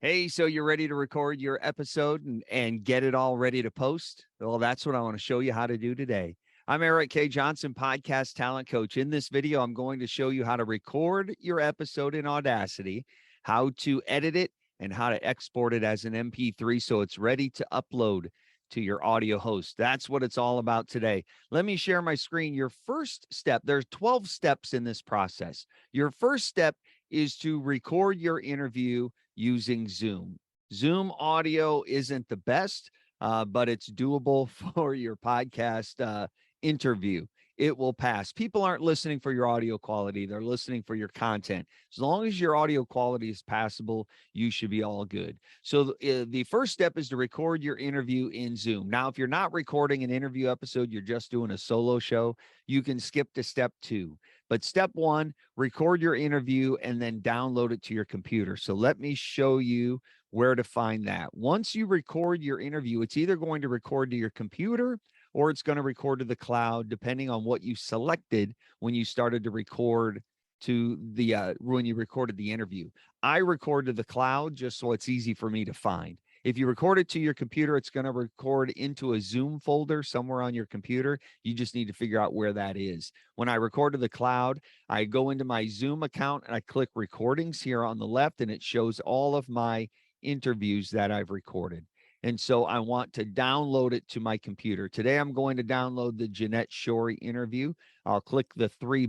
Hey, so you're ready to record your episode and get it all ready to post? Well, that's what I want to show you how to do today. I'm Eric K. Johnson, podcast talent coach. In this video, I'm going to show you how to record your episode in Audacity, how to edit it, and how to export it as an MP3 so it's ready to upload to your audio host. That's what it's all about today. Let me share my screen. Your first step, there's 12 steps in this process. Your first step is to record your interview using Zoom. Zoom audio isn't the best, but it's doable for your podcast interview. It will pass. People aren't listening for your audio quality. They're listening for your content. As long as your audio quality is passable, you should be all good. So the first step is to record your interview in Zoom. Now, if you're not recording an interview episode, you're just doing a solo show, you can skip to step 2. But step 1, record your interview and then download it to your computer. So let me show you where to find that. Once you record your interview, it's either going to record to your computer or it's going to record to the cloud, depending on what you selected when you started to record to the when you recorded the interview. I record to the cloud just so it's easy for me to find. If you record it to your computer, it's going to record into a Zoom folder somewhere on your computer. You just need to figure out where that is. When I record to the cloud, I go into my Zoom account and I click recordings here on the left, and it shows all of my interviews that I've recorded. And so I want to download it to my computer. Today, I'm going to download the Jeanette Shorey interview. I'll click the 3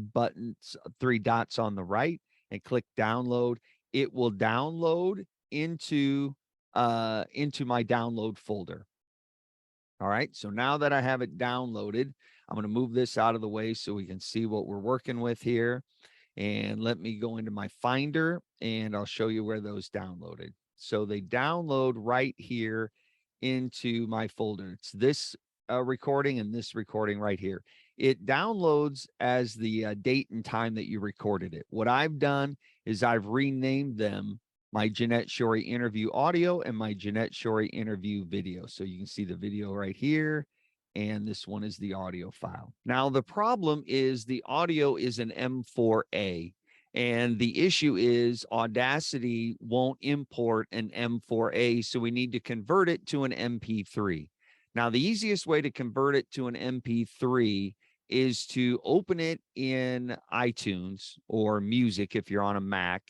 dots on the right and click download. It will download into my download folder. All right. So now that I have it downloaded, I'm going to move this out of the way so we can see what we're working with here. And let me go into my Finder and I'll show you where those downloaded. So they download right here into my folder. It's this recording and this recording right here. It downloads as the date and time that you recorded it. What I've done is I've renamed them my Jeanette Shorey interview audio and my Jeanette Shorey interview video. So you can see the video right here. And this one is the audio file. Now, the problem is the audio is an M4A. And the issue is Audacity won't import an M4A, so we need to convert it to an MP3. Now, the easiest way to convert it to an MP3 is to open it in iTunes or Music if you're on a Mac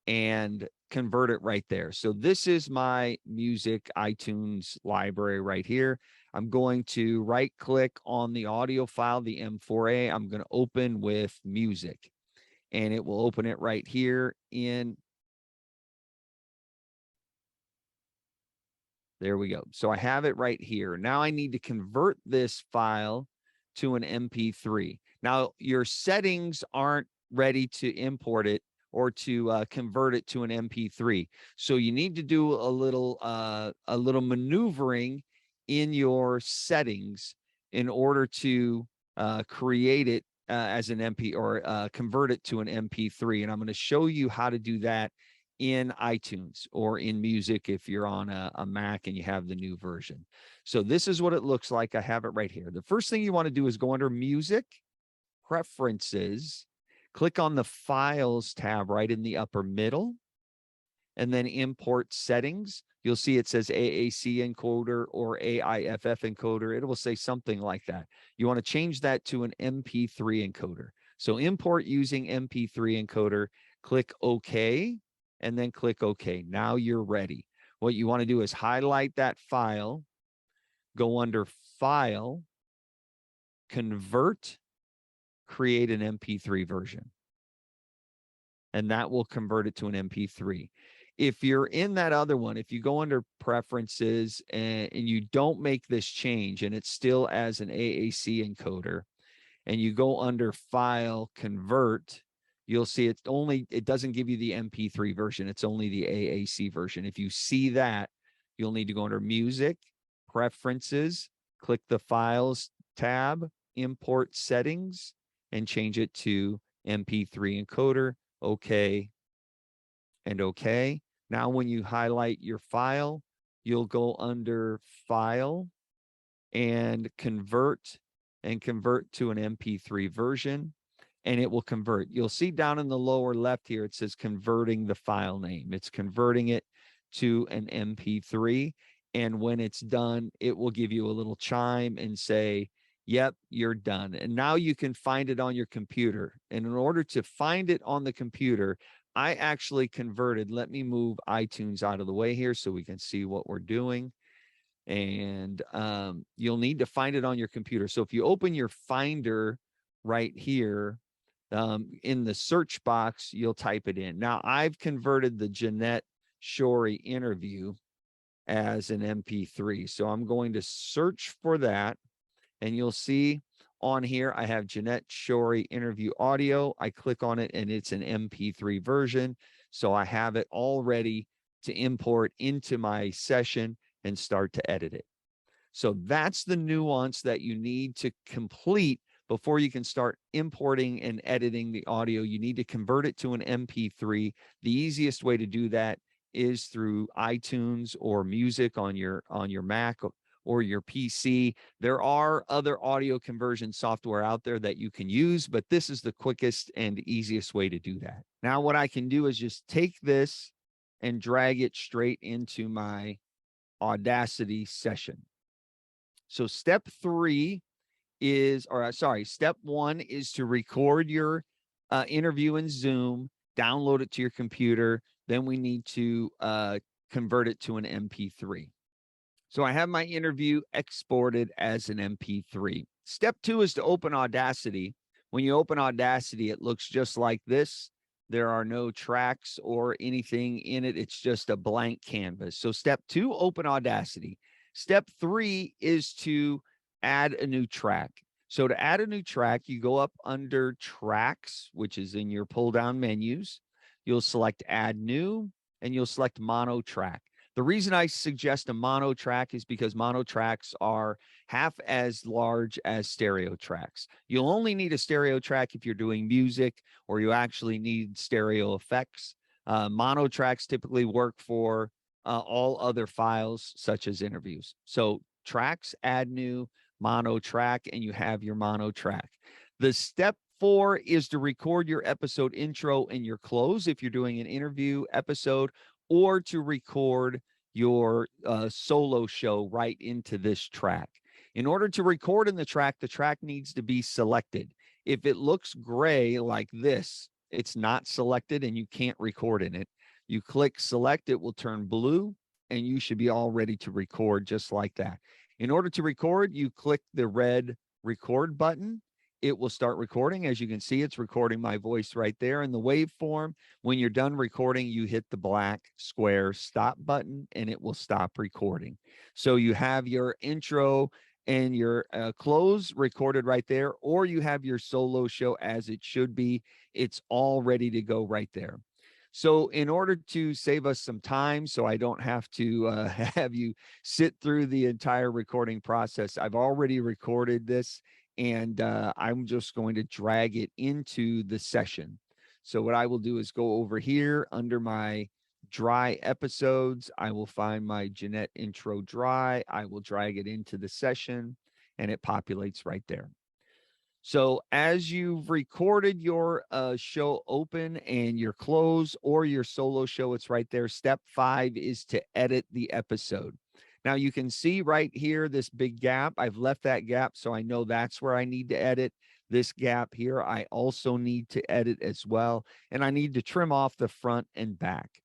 and convert it right there. So this is my Music iTunes library right here. I'm going to right click on the audio file, the M4A. I'm going to open with Music. And it will open it right here in. There we go. So I have it right here. Now I need to convert this file to an MP3. Now your settings aren't ready to import it or to convert it to an MP3. So you need to do a little maneuvering in your settings in order to create it as an MP or convert it to an MP3. And I'm going to show you how to do that in iTunes or in Music if you're on a Mac and you have the new version. So this is what it looks like. I have it right here. The first thing you want to do is go under Music, Preferences, click on the Files tab right in the upper middle, and then Import Settings. You'll see it says AAC encoder or AIFF encoder. It will say something like that. You want to change that to an MP3 encoder. So import using MP3 encoder, click OK, and then click OK. Now you're ready. What you want to do is highlight that file, go under File, Convert, create an MP3 version. And that will convert it to an MP3. If you're in that other one, if you go under Preferences and you don't make this change and it's still as an AAC encoder and you go under File, Convert, you'll see it doesn't give you the MP3 version. It's only the AAC version. If you see that, you'll need to go under Music, Preferences, click the Files tab, Import Settings, and change it to MP3 encoder. Okay, and okay. Now, when you highlight your file, you'll go under File and convert to an MP3 version, and it will convert. You'll see down in the lower left here, it says converting the file name. It's converting it to an MP3. And when it's done, it will give you a little chime and say, yep, you're done. And now you can find it on your computer. And in order to find it on the computer, I actually converted. Let me move iTunes out of the way here so we can see what we're doing. And you'll need to find it on your computer. So if you open your Finder right here, in the search box, you'll type it in. Now, I've converted the Jeanette Shorey interview as an MP3. So I'm going to search for that, and you'll see on here, I have Jeanette Shorey interview audio. I click on it, and it's an MP3 version. So I have it all ready to import into my session and start to edit it. So that's the nuance that you need to complete before you can start importing and editing the audio. You need to convert it to an MP3. The easiest way to do that is through iTunes or music on your Mac or your PC. There are other audio conversion software out there that you can use, but this is the quickest and easiest way to do that. Now, what I can do is just take this and drag it straight into my Audacity session. So step one is to record your interview in Zoom, download it to your computer. Then we need to convert it to an MP3. So I have my interview exported as an MP3. Step two is to open Audacity. When you open Audacity, it looks just like this. There are no tracks or anything in it. It's just a blank canvas. So step two, open Audacity. Step three is to add a new track. So to add a new track, you go up under tracks, which is in your pull down menus. You'll select add new, and you'll select mono track. The reason I suggest a mono track is because mono tracks are half as large as stereo tracks. You'll only need a stereo track if you're doing music or you actually need stereo effects. Mono tracks typically work for all other files, such as interviews. So tracks, add new, mono track, and you have your mono track. The step four is to record your episode intro and your close if you're doing an interview episode, or to record your solo show right into this track. In order to record in the track needs to be selected. If it looks gray like this, it's not selected and you can't record in it. You click select, it will turn blue, and you should be all ready to record just like that. In order to record, you click the red record button. It will start recording. As you can see, it's recording my voice right there in the waveform. When you're done recording, you hit the black square stop button and it will stop recording. So you have your intro and your close recorded right there, or you have your solo show as it should be. It's all ready to go right there. So in order to save us some time, so I don't have to have you sit through the entire recording process, I've already recorded this, and I'm just going to drag it into the session. So what I will do is go over here under my dry episodes. I will find my Jeanette intro dry. I will drag it into the session, and it populates right there. So as you've recorded your show open and your close or your solo show, it's right there. Step 5 is to edit the episode. Now you can see right here, this big gap. I've left that gap, so I know that's where I need to edit. This gap here, I also need to edit as well. And I need to trim off the front and back.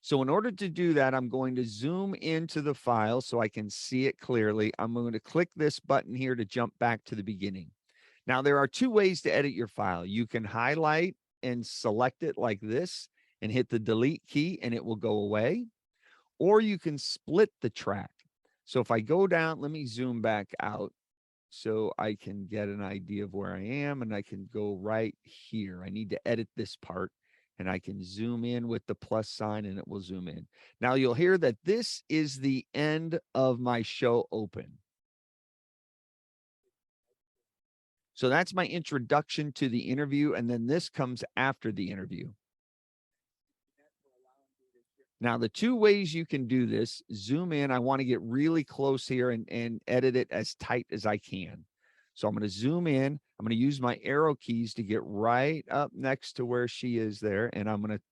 So in order to do that, I'm going to zoom into the file so I can see it clearly. I'm going to click this button here to jump back to the beginning. Now, there are two ways to edit your file. You can highlight and select it like this and hit the delete key and it will go away, or you can split the track. So if I go down, let me zoom back out so I can get an idea of where I am, and I can go right here. I need to edit this part, and I can zoom in with the plus sign and it will zoom in. Now you'll hear that this is the end of my show open. So that's my introduction to the interview, and then this comes after the interview. Now, the two ways you can do this, zoom in. I want to get really close here and edit it as tight as I can. So I'm going to zoom in. I'm going to use my arrow keys to get right up next to where she is there, and I'm going to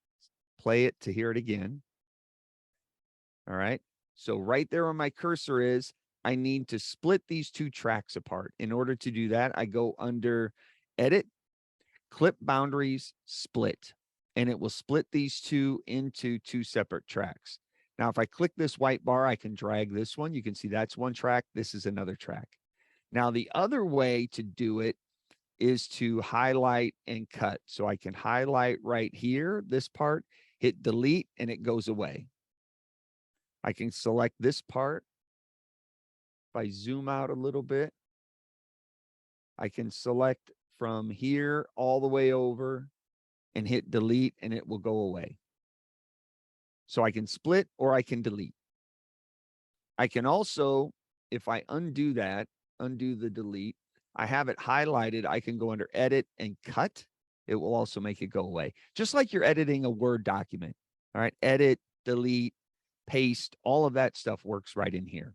play it to hear it again. All right. So right there where my cursor is, I need to split these two tracks apart. In order to do that, I go under Edit, Clip Boundaries, Split, and it will split these two into two separate tracks. Now, if I click this white bar, I can drag this one. You can see that's one track. This is another track. Now, the other way to do it is to highlight and cut. So I can highlight right here, this part, hit delete, and it goes away. I can select this part. If I zoom out a little bit, I can select from here all the way over and hit delete, and it will go away. So I can split or I can delete. I can also, if I undo that, undo the delete, I have it highlighted. I can go under edit and cut. It will also make it go away. Just like you're editing a Word document. All right. Edit, delete, paste, all of that stuff works right in here.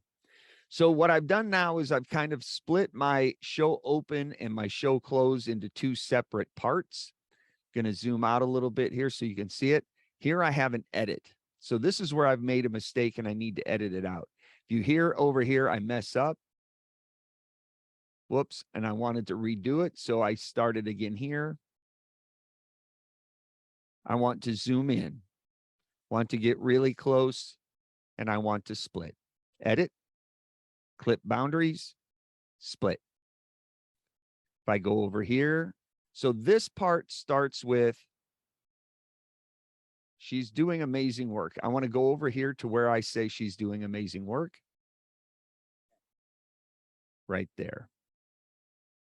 So what I've done now is I've kind of split my show open and my show close into two separate parts. Going to zoom out a little bit here so you can see it. Here I have an edit. So this is where I've made a mistake and I need to edit it out. If you hear over here, I mess up. Whoops. And I wanted to redo it. So I started again here. I want to zoom in, want to get really close, and I want to split. Edit, clip boundaries, split. If I go over here, so this part starts with, she's doing amazing work. I want to go over here to where I say she's doing amazing work. Right there.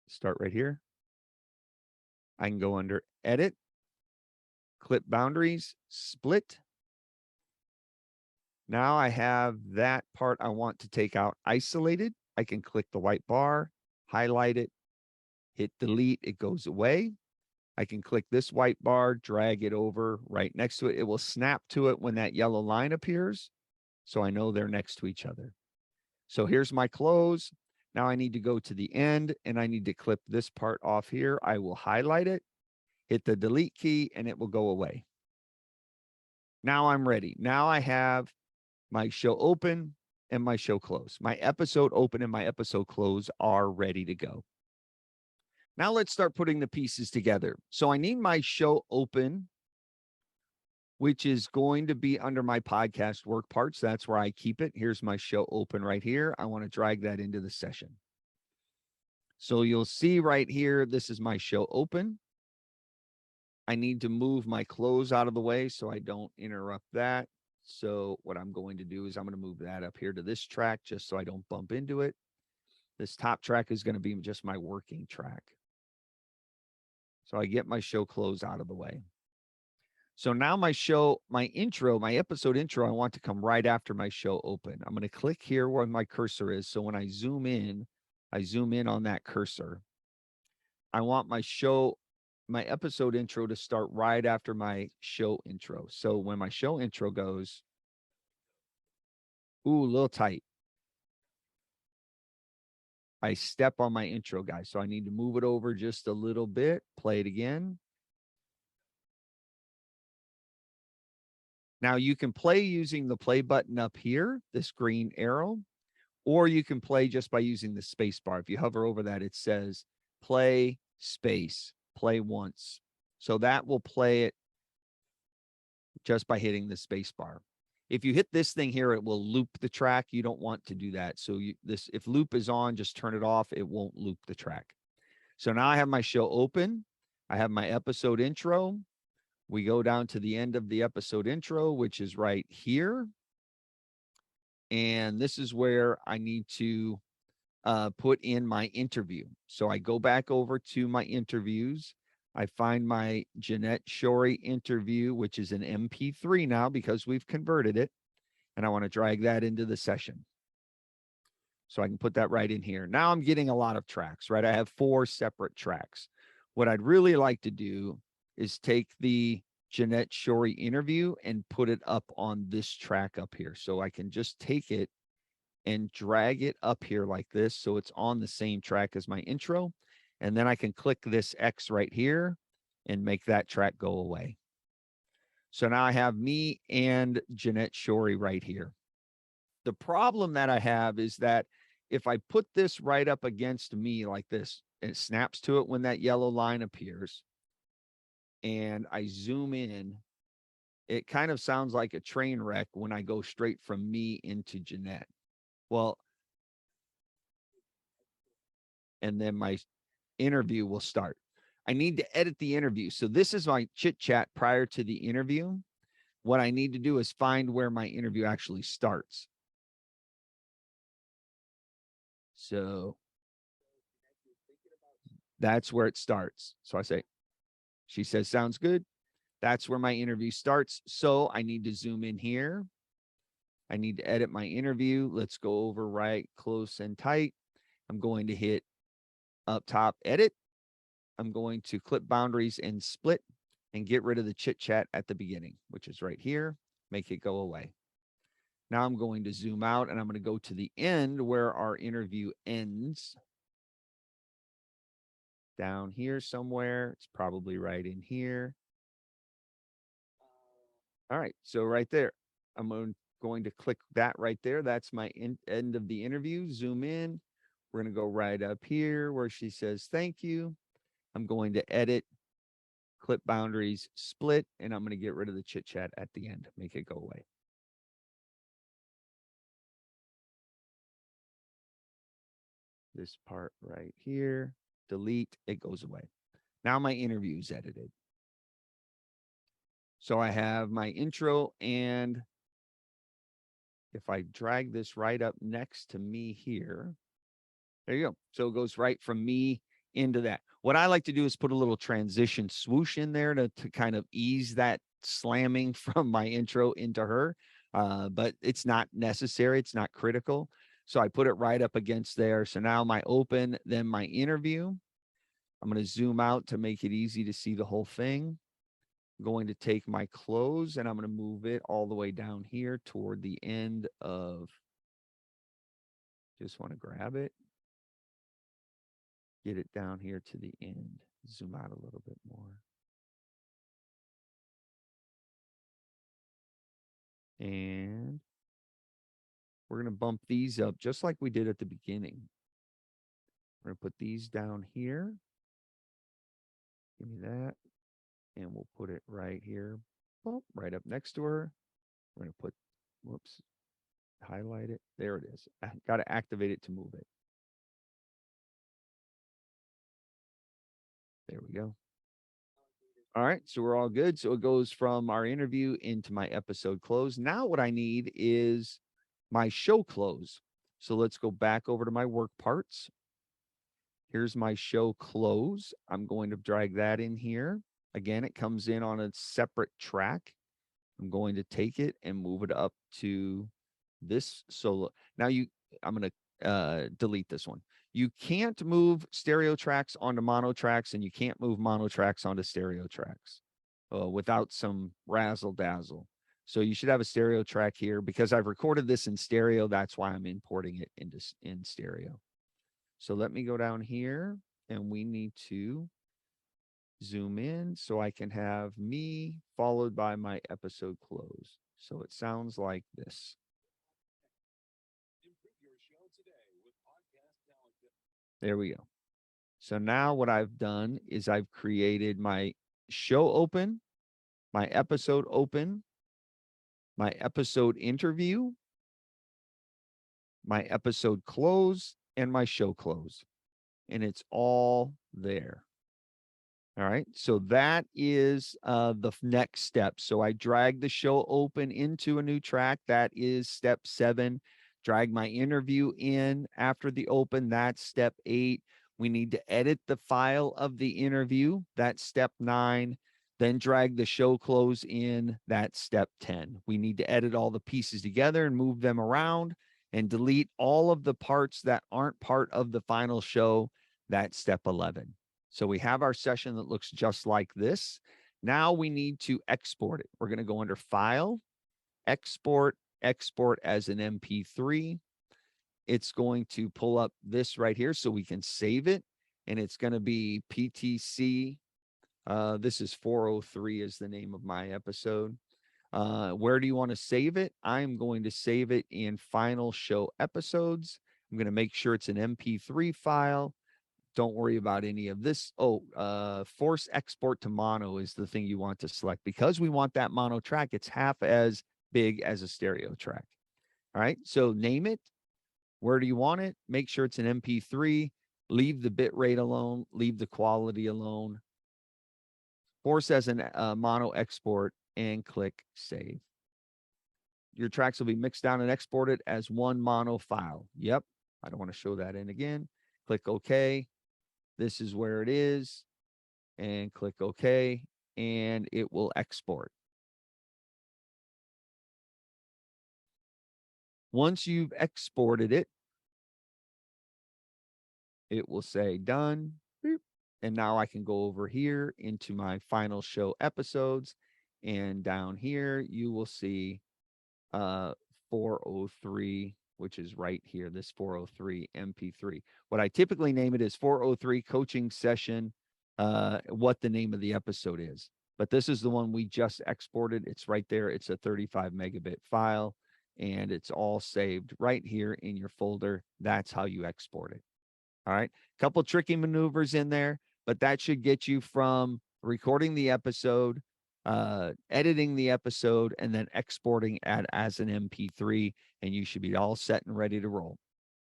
Start right here. I can go under edit, clip boundaries, split. Now I have that part I want to take out isolated. I can click the white bar, highlight it, hit delete, it goes away. I can click this white bar, drag it over right next to it. It will snap to it when that yellow line appears. So I know they're next to each other. So here's my close. Now I need to go to the end and I need to clip this part off here. I will highlight it, hit the delete key, and it will go away. Now I'm ready. Now I have my show open and my show close. My episode open and my episode close are ready to go. Now let's start putting the pieces together. So I need my show open, which is going to be under my podcast work parts. That's where I keep it. Here's my show open right here. I want to drag that into the session. So you'll see right here, this is my show open. I need to move my close out of the way so I don't interrupt that. So what I'm going to do is I'm going to move that up here to this track just so I don't bump into it. This top track is going to be just my working track. So I get my show close out of the way. So now my show, my intro, my episode intro, I want to come right after my show open. I'm going to click here where my cursor is. So when I zoom in on that cursor. I want my show, my episode intro to start right after my show intro. So when my show intro goes, ooh, a little tight. I step on my intro, guys. So I need to move it over just a little bit. Play it again. Now you can play using the play button up here, this green arrow, or you can play just by using the space bar. If you hover over that, it says play space, play once. So that will play it just by hitting the space bar. If you hit this thing here, it will loop the track. You don't want to do that. So if loop is on, just turn it off. It won't loop the track. So now I have my show open. I have my episode intro. We go down to the end of the episode intro, which is right here. And this is where I need to put in my interview. So I go back over to my interviews. I find my Jeanette Shorey interview, which is an MP3 now because we've converted it. And I want to drag that into the session. So I can put that right in here. Now I'm getting a lot of tracks, right? I have 4 separate tracks. What I'd really like to do is take the Jeanette Shorey interview and put it up on this track up here. So I can just take it and drag it up here like this. So it's on the same track as my intro. And then I can click this X right here and make that track go away. So now I have me and Jeanette Shorey right here. The problem that I have is that if I put this right up against me like this, it snaps to it when that yellow line appears, and I zoom in, it kind of sounds like a train wreck when I go straight from me into Jeanette. Well, and then my interview will start. I need to edit the interview. So this is my chit chat prior to the interview. What I need to do is find where my interview actually starts. So that's where it starts. So I say, she says, sounds good. That's where my interview starts. So I need to zoom in here. I need to edit my interview. Let's go over right close and tight. I'm going to hit up top, edit. I'm going to clip boundaries and split and get rid of the chit chat at the beginning, which is right here. Make it go away. Now I'm going to zoom out and I'm going to go to the end where our interview ends. Down here somewhere. It's probably right in here. All right. So right there, I'm going to click that right there. That's my end of the interview. Zoom in. We're going to go right up here where she says, thank you. I'm going to edit, clip boundaries, split, and I'm going to get rid of the chit chat at the end. Make it go away. This part right here, delete, it goes away. Now my interview is edited. So I have my intro, and if I drag this right up next to me here, there you go. So it goes right from me into that. What I like to do is put a little transition swoosh in there to kind of ease that slamming from my intro into her. But it's not necessary. It's not critical. So I put it right up against there. So now my open, then my interview. I'm going to zoom out to make it easy to see the whole thing. I'm going to take my close and I'm going to move it all the way down here toward the end of, just want to grab it, get it down here to the end, zoom out a little bit more. And we're going to bump these up just like we did at the beginning. We're going to put these down here. Give me that. And we'll put it right here, right up next to her. We're going to put, whoops, highlight it. There it is. I got to activate it to move it. There we go. All right, so we're all good. So it goes from our interview into my episode close. Now what I need is my show close. So let's go back over to my work parts. Here's my show close. I'm going to drag that in here. Again, it comes in on a separate track. I'm going to take it and move it up to this solo. Now I'm going to delete this one. You can't move stereo tracks onto mono tracks, and you can't move mono tracks onto stereo tracks without some razzle dazzle. So you should have a stereo track here. Because I've recorded this in stereo, that's why I'm importing it in stereo. So let me go down here, and we need to zoom in so I can have me followed by my episode close. So it sounds like this. There we go. So now what I've done is I've created my show open, my episode open, my episode interview, my episode close, and my show close. And it's all there. All right. So that is the next step. So I drag the show open into a new track. That is step 7. Drag my interview in after the open. That's step 8. We need to edit the file of the interview. That's step 9. Then drag the show close in. That's step 10. We need to edit all the pieces together and move them around and delete all of the parts that aren't part of the final show. That's step 11. So we have our session that looks just like this. Now we need to export it. We're going to go under File, Export, Export as an MP3. It's going to pull up this right here so we can save it. And it's going to be PTC. This is 403 is the name of my episode. Where do you want to save it? I'm going to save it in Final Show Episodes. I'm going to make sure it's an MP3 file. Don't worry about any of this. Force export to mono is the thing you want to select because we want that mono track. It's half as big as a stereo track. All right. So name it. Where do you want it? Make sure it's an MP3. Leave the bit rate alone. Leave the quality alone. Force as a mono export and click save. Your tracks will be mixed down and exported as one mono file. Yep. I don't want to show that in again. Click OK. This is where it is. And click OK. And it will export. Once you've exported it, it will say done. And now I can go over here into my Final Show Episodes. And down here, you will see 403, which is right here, this 403 MP3. What I typically name it is 403 Coaching Session, what the name of the episode is. But this is the one we just exported. It's right there. It's a 35 megabit file, and it's all saved right here in your folder. That's how you export it. All right. Couple tricky maneuvers in there, but that should get you from recording the episode, editing the episode, and then exporting as an MP3, and you should be all set and ready to roll.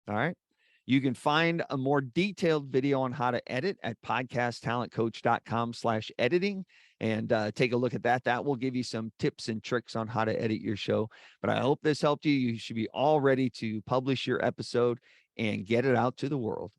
All right. You can find a more detailed video on how to edit at podcasttalentcoach.com/editing and take a look at that. That will give you some tips and tricks on how to edit your show. But I hope this helped you. You should be all ready to publish your episode and get it out to the world.